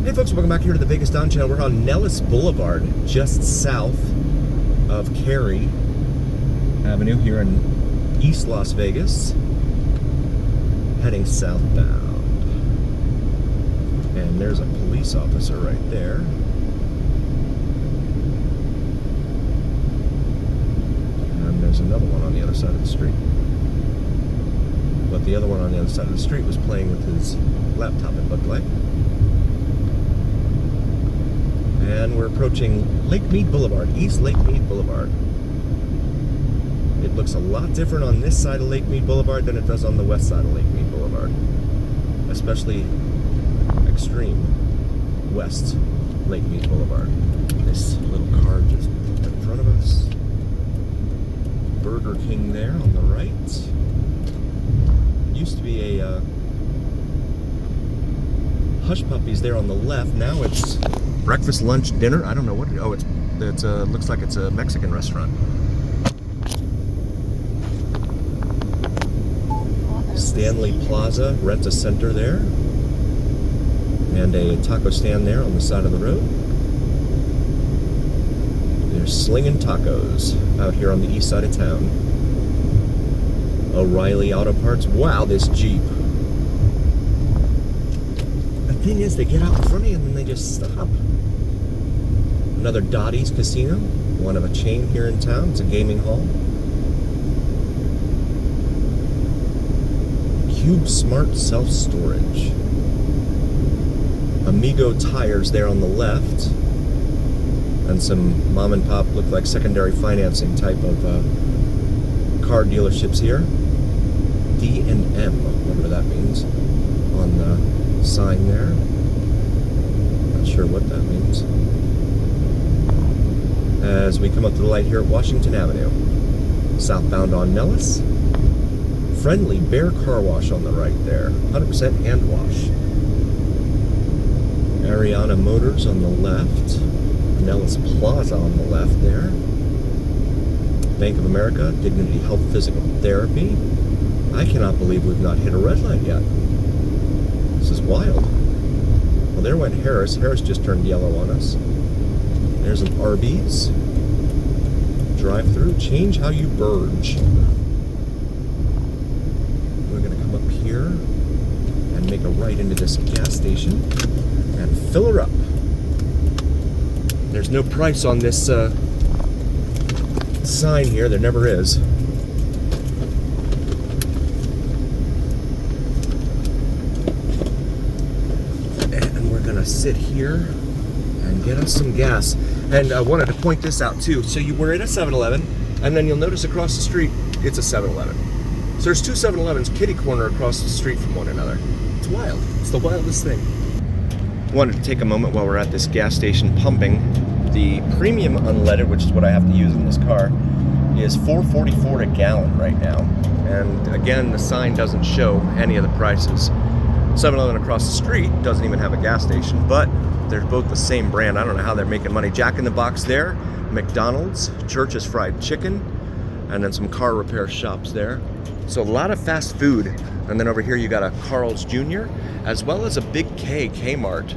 Hey folks, welcome back here to the Vegas Don channel. We're on Nellis Boulevard, just south of Cary Avenue here in East Las Vegas, heading southbound. And there's a police officer right there. And there's another one on the other side of the street. But the other one on the other side of the street was playing with his laptop, it looked like. And we're approaching Lake Mead Boulevard, East Lake Mead Boulevard. It looks a lot different on this side of Lake Mead Boulevard than it does on the west side of Lake Mead Boulevard. Especially extreme west Lake Mead Boulevard. This little car just in front of us. Burger King there on the right. Used to be a Hush Puppies there on the left. Now it's breakfast, lunch, dinner. I don't know what. Oh, it's looks like it's a Mexican restaurant. Stanley Plaza, Rent-A-Center there, and a taco stand there on the side of the road. They're slinging tacos out here on the east side of town. O'Reilly Auto Parts. Wow, this Jeep. The thing is, they get out in front of you and then they just stop. Another Dottie's Casino, one of a chain here in town. It's a gaming hall. Cube Smart Self-Storage. Amigo Tires there on the left. And some mom and pop, look like secondary financing type of car dealerships here. D&M, whatever that means, on the sign there. Not sure what that means. As we come up to the light here at Washington Avenue, southbound on Nellis. Friendly Bear Car Wash on the right there, 100% hand wash. Ariana Motors on the left, Nellis Plaza on the left there. Bank of America, Dignity Health Physical Therapy. I cannot believe we've not hit a red light yet. This is wild. Well, there went Harris. Harris just turned yellow on us. There's an Arby's. Drive-through. Change how you burge. We're going to come up here and make a right into this gas station and fill her up. There's no price on this sign here. There never is. And we're going to sit here and get us some gas. And I wanted to point this out too. So we're at a 7-Eleven, and then you'll notice across the street, it's a 7-Eleven. So there's two 7-Elevens kitty corner across the street from one another. It's wild. It's the wildest thing. Wanted to take a moment while we're at this gas station pumping. The premium unleaded, which is what I have to use in this car, is $4.44 a gallon right now. And again, the sign doesn't show any of the prices. 7-Eleven across the street doesn't even have a gas station, but they're both the same brand. I don't know how they're making money. Jack in the Box there, McDonald's, Church's Fried Chicken, and then some car repair shops there. So a lot of fast food. And then over here you got a Carl's Jr., as well as a Big K, Kmart,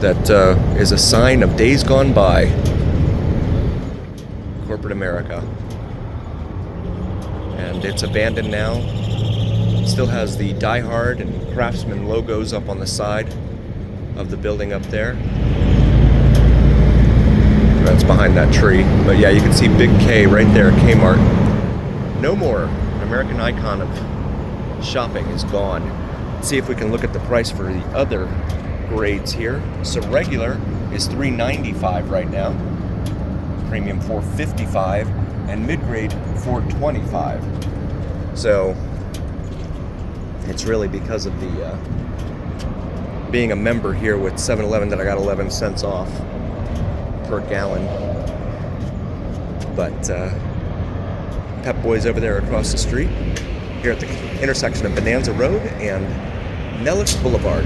that is a sign of days gone by. Corporate America. And it's abandoned now. Still has the Die Hard and Craftsman logos up on the side of the building up there. That's behind that tree. But yeah, you can see Big K right there, Kmart. No more. An American icon of shopping is gone. Let's see if we can look at the price for the other grades here. So regular is $3.95 right now. Premium $4.55, and mid-grade $4.25. So it's really because of the being a member here with 7-Eleven that I got 11 cents off per gallon. But Pep Boys over there across the street, here at the intersection of Bonanza Road and Nellis Boulevard.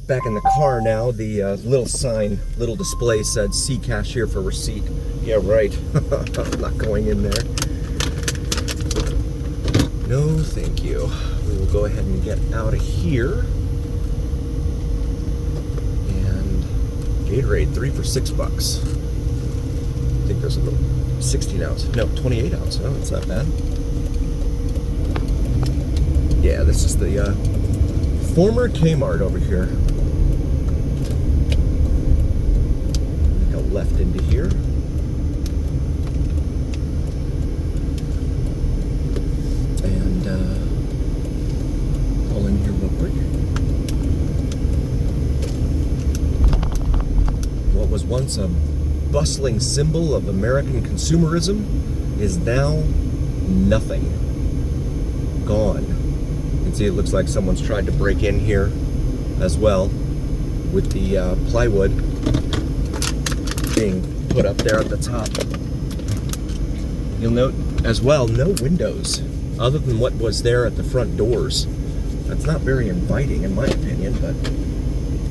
Back in the car now, the little display said, "See cashier for receipt." Yeah, right. I'm not going in there. No, thank you. We will go ahead and get out of here. grade, 3 for $6. I think there's a little 16 ounce, no, 28 ounce. Oh, it's not bad. Yeah, this is the former Kmart over here. Go left into here. And pull in here real quick. What was once a bustling symbol of American consumerism is now nothing. Gone. You can see it looks like someone's tried to break in here as well with the plywood being put up there at the top. You'll note as well, no windows other than what was there at the front doors. That's not very inviting in my opinion, but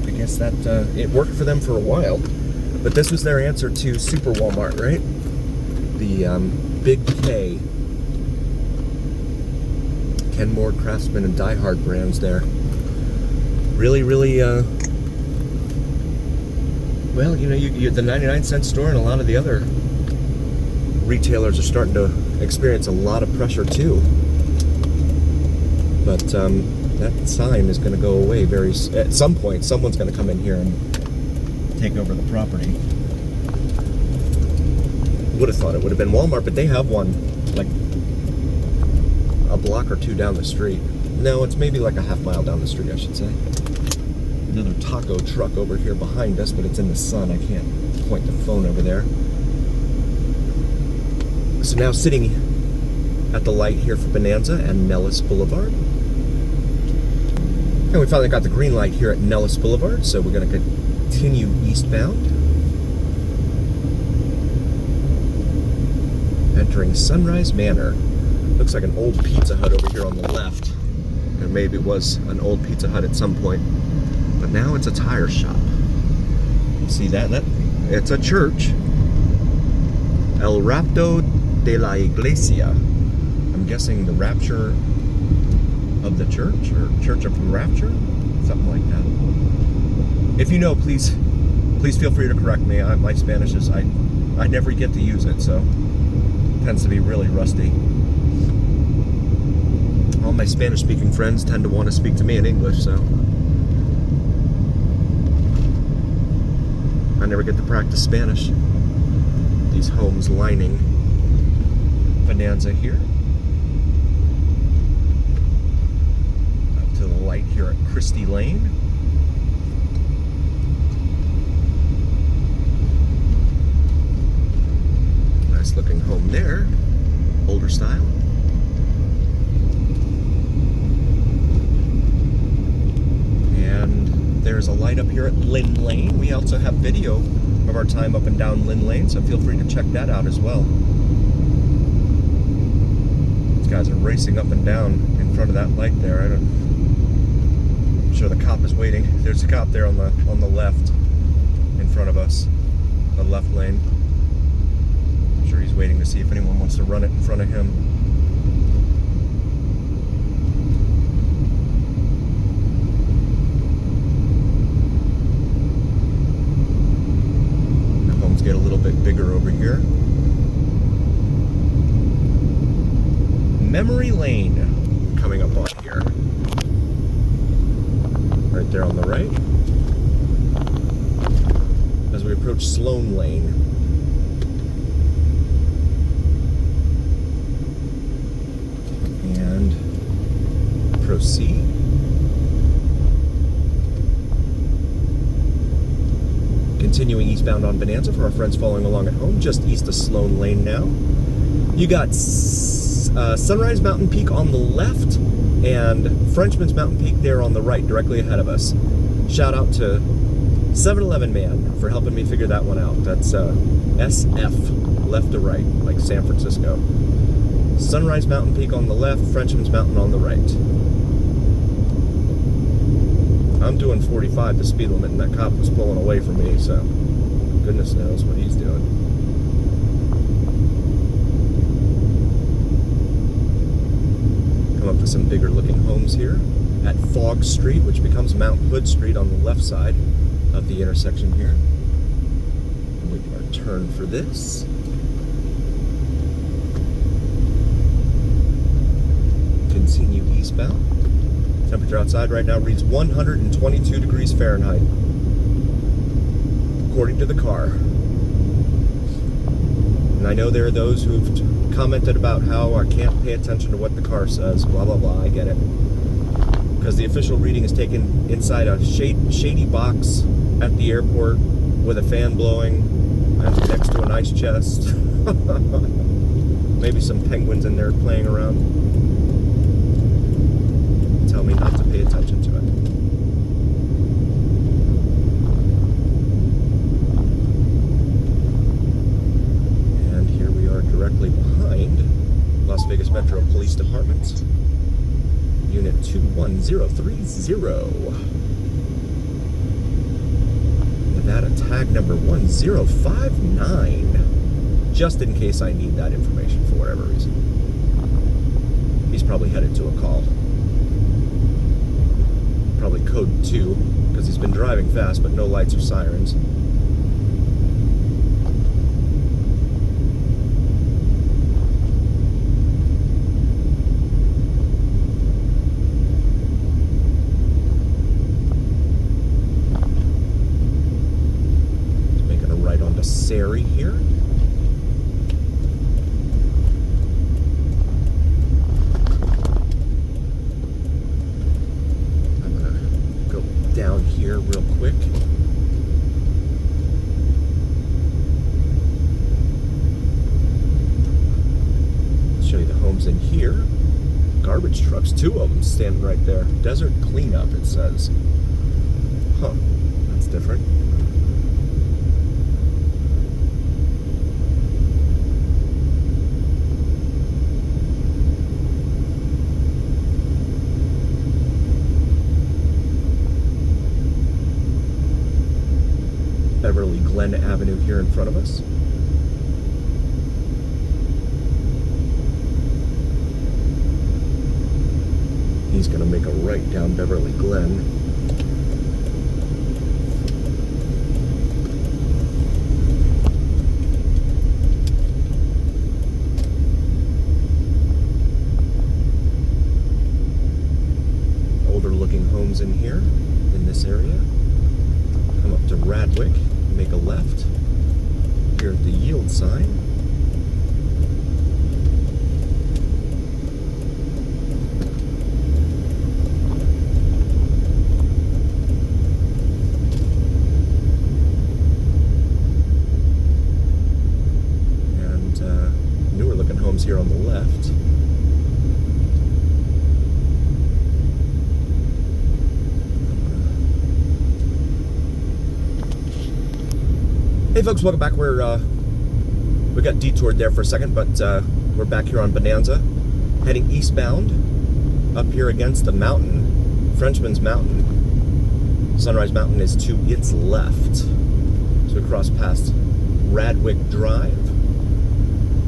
I guess that it worked for them for a while. But this was their answer to Super Walmart, right? The Big K. Kenmore, Craftsman, and Die Hard brands there. Really, really, well, you know, you the 99-cent store and a lot of the other retailers are starting to experience a lot of pressure too. But that sign is going to go away at some point. Someone's going to come in here and take over the property. Would have thought it would have been Walmart, but they have one like a block or two down the street. No, it's maybe like a half mile down the street, I should say. Another taco truck over here behind us, but it's in the sun. I can't point the phone over there. So now sitting at the light here for Bonanza and Nellis Boulevard. And we finally got the green light here at Nellis Boulevard, so we're going to continue eastbound. Entering Sunrise Manor. Looks like an old Pizza Hut over here on the left. There maybe was an old Pizza Hut at some point. But now it's a tire shop. You see that? It's a church. El Rapto de la Iglesia. I'm guessing the rapture of the church, or Church of the Rapture? Something like that. If you know, please feel free to correct me. My Spanish is, I never get to use it, so it tends to be really rusty. All my Spanish-speaking friends tend to want to speak to me in English, so I never get to practice Spanish. These homes lining Bonanza here. Up to the light here at Christie Lane. Nice looking home there. Older style. And there's a light up here at Lynn Lane. We also have video of our time up and down Lynn Lane, so feel free to check that out as well. These guys are racing up and down in front of that light there. I'm sure the cop is waiting. There's a cop there on the left in front of us, the left lane. I'm sure he's waiting to see if anyone wants to run it in front of him. Get a little bit bigger over here. Memory Lane coming up on here. Right there on the right. As we approach Sloan Lane. And proceed. Continuing eastbound on Bonanza for our friends following along at home, just east of Sloan Lane now. You got Sunrise Mountain Peak on the left and Frenchman's Mountain Peak there on the right, directly ahead of us. Shout out to 7-Eleven Man for helping me figure that one out. That's SF, left to right, like San Francisco. Sunrise Mountain Peak on the left, Frenchman's Mountain on the right. I'm doing 45 the speed limit, and that cop was pulling away from me, so goodness knows what he's doing. Come up to some bigger looking homes here at Fogg Street, which becomes Mount Hood Street on the left side of the intersection here. Waiting our turn for this. Continue eastbound. Temperature outside right now reads 122 degrees Fahrenheit, according to the car. And I know there are those who've commented about how I can't pay attention to what the car says, blah, blah, blah. I get it. Because the official reading is taken inside a shady box at the airport with a fan blowing and next to an ice chest. Maybe some penguins in there playing around. Tell me not to pay attention to it. And here we are directly behind Las Vegas Metro Police Department, Unit 21030. Nevada tag number 1059. Just in case I need that information for whatever reason. He's probably headed to a call. Probably code 2, because he's been driving fast, but no lights or sirens. Making a right onto Sari here. Down here real quick. Show you the homes in here. Garbage trucks, 2 of them standing right there. Desert cleanup, it says. Huh, that's different. Beverly Glen Avenue here in front of us. He's going to make a right down Beverly Glen. Older looking homes in here, in this area. Come up to Radwick, make a left here at the yield sign. And newer looking homes here on the left. Hey folks, welcome back. We got detoured there for a second, but we're back here on Bonanza, heading eastbound, up here against the mountain, Frenchman's Mountain. Sunrise Mountain is to its left. So we cross past Radwick Drive.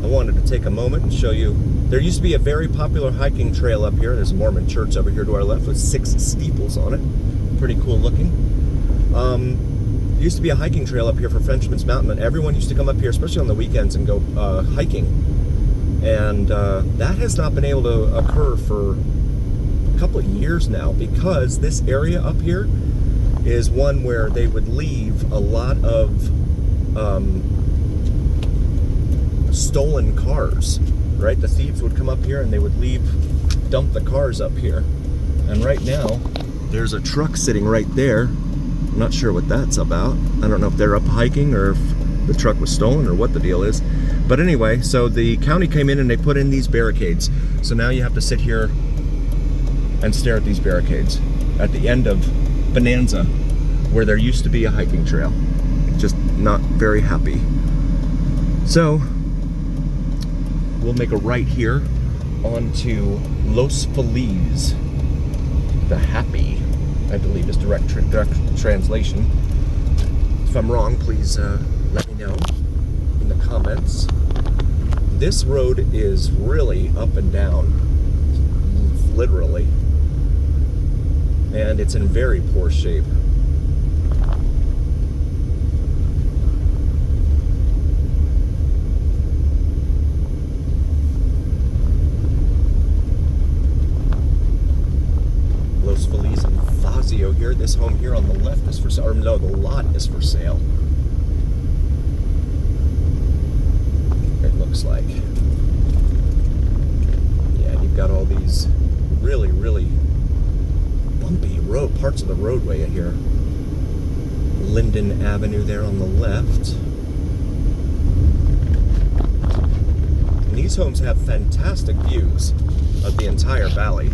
I wanted to take a moment and show you, there used to be a very popular hiking trail up here. There's a Mormon church over here to our left with 6 steeples on it. Pretty cool looking. There used to be a hiking trail up here for Frenchman's Mountain, and everyone used to come up here, especially on the weekends, and go hiking. And that has not been able to occur for a couple of years now, because this area up here is one where they would leave a lot of stolen cars, right? The thieves would come up here and they would dump the cars up here. And right now, there's a truck sitting right there. I'm not sure what that's about. I don't know if they're up hiking or if the truck was stolen or what the deal is. But anyway, so the county came in and they put in these barricades. So now you have to sit here and stare at these barricades at the end of Bonanza, where there used to be a hiking trail. Just not very happy. So we'll make a right here onto Los Feliz. The Happy, I believe, is direct translation. If I'm wrong, please let me know in the comments. This road is really up and down, literally, and it's in very poor shape. this home here on the left is for sale, or no, the lot is for sale. It looks like. Yeah, you've got all these really, really bumpy parts of the roadway in here. Linden Avenue there on the left. And these homes have fantastic views of the entire valley.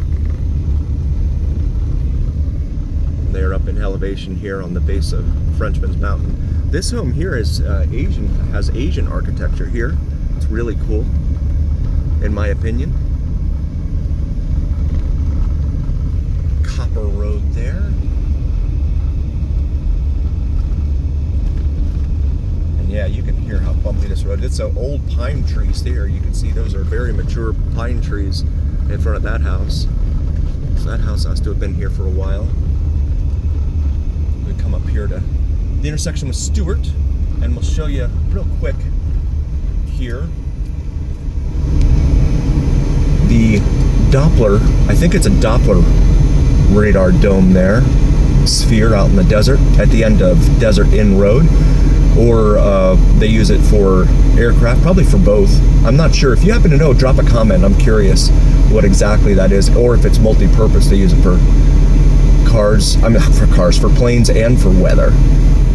They're up in elevation here on the base of Frenchman's Mountain. This home here is has Asian architecture here. It's really cool, in my opinion. Copper Road there. And yeah, you can hear how bumpy this road is. It's so old pine trees there. You can see those are very mature pine trees in front of that house. So that house has to have been here for a while. We come up here to the intersection with Stewart, and we'll show you real quick here the Doppler, I think it's a Doppler radar dome there, sphere out in the desert at the end of Desert Inn Road, or they use it for aircraft, probably for both. I'm not sure. If you happen to know, drop a comment. I'm curious what exactly that is, or if it's multi-purpose. They use it for for planes and for weather.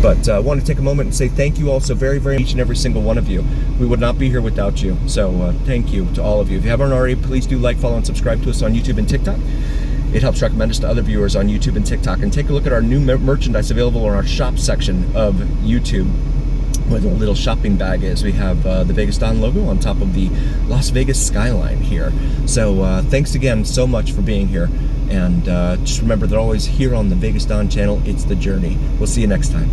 But I want to take a moment and say thank you all so very, very much, each and every single one of you. We would not be here without you. So thank you to all of you. If you haven't already, please do like, follow, and subscribe to us on YouTube and TikTok. It helps recommend us to other viewers on YouTube and TikTok. And take a look at our new merchandise available in our shop section of YouTube, where the little shopping bag is. We have the Vegas Don logo on top of the Las Vegas skyline here. So thanks again so much for being here. And just remember, they're always here on the Vegas Don channel. It's the journey. We'll see you next time.